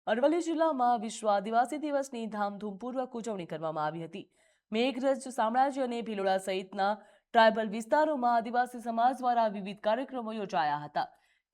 અરવલ્લી જિલ્લામાં વિશ્વ આદિવાસી દિવસની ધામધૂમપૂર્વક ઉજવણી કરવામાં આવી હતી। મેઘરજ સામ્રાજ્ય અને ભિલોડા સહિતના ટ્રાયબલ વિસ્તારોમાં આદિવાસી સમાજ દ્વારા વિવિધ કાર્યક્રમો યોજાયા હતા।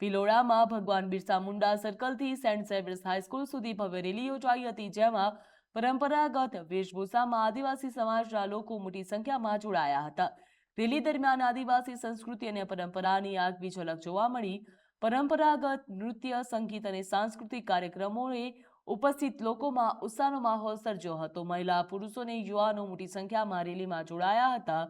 ભિલોડામાં ભગવાન બિરસા મુંડા સર્કલથી સેન્ટ ઝેવિયર્સ હાઈસ્કૂલ સુધી ભવ્ય રેલી યોજાઈ હતી, જેમાં પરંપરાગત વેશભૂષામાં આદિવાસી સમાજના લોકો મોટી સંખ્યામાં જોડાયા હતા। રેલી દરમિયાન આદિવાસી સંસ્કૃતિ અને પરંપરાની આગવી ઝલક જોવા મળી। પરંપરાગત નૃત્ય, સંગીત અને સાંસ્કૃતિક કાર્યક્રમોએ ઉપસ્થિત લોકોમાં ઉત્સાહનો માહોલ સર્જ્યો હતો। મહિલા, પુરુષો અને યુવાનો મોટી સંખ્યામાં રેલીમાં જોડાયા હતા।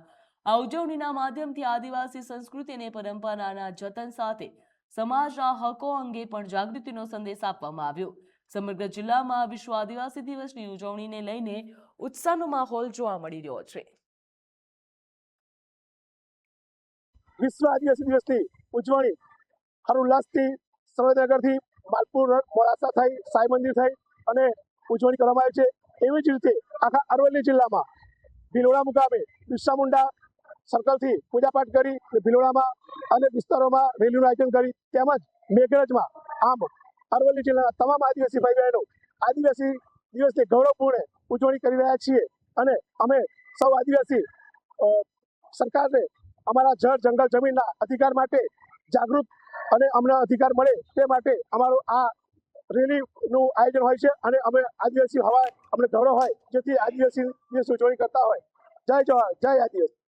આ ઉજવણીના માધ્યમથી આદિવાસી સંસ્કૃતિ અને પરંપરાના જતન સાથે સમાજના હકો અંગે પણ જાગૃતિનો સંદેશ આપવામાં આવ્યો। સમગ્ર જિલ્લામાં વિશ્વ આદિવાસી દિવસની ઉજવણીને લઈને ઉત્સાહનો માહોલ જોવા મળી રહ્યો છે। વિશ્વ આદિવાસી દિવસની ઉજવણી હર્ષોલ્લાસથી સરોજનગરથી માલપુર મોડાસા થઈ સાઈ મંદિર થઈ અને ઉજવણી કરવામાં આવે છે। એવી જ રીતે આખા અરવલ્લી જિલ્લામાં ભિલોડા મુકામે બિરસા મુંડા સર્કલથી પૂજાપાઠ કરી ભિલોડામાં અનેક વિસ્તારોમાં રેલીનું આયોજન કરી, તેમજ મેઘરજમાં આમ અરવલ્લી જિલ્લાના તમામ આદિવાસી ભાઈ બહેનો આદિવાસી દિવસની ગૌરવપૂર્ણ ઉજવણી કરી રહ્યા છીએ। અને અમે સૌ આદિવાસી સરકારને અમારા જળ જંગલ જમીનના અધિકાર માટે જાગૃત અને અમને અધિકાર મળે તે માટે અમારું આ રેલીનું આયોજન હોય છે અને અમે આદિવાસી હોવા અમને ગૌરવ હોય, જેથી આદિવાસી દિવસ ઉજવણી કરતા હોય। જય જવાહર, જય આદિવાસી।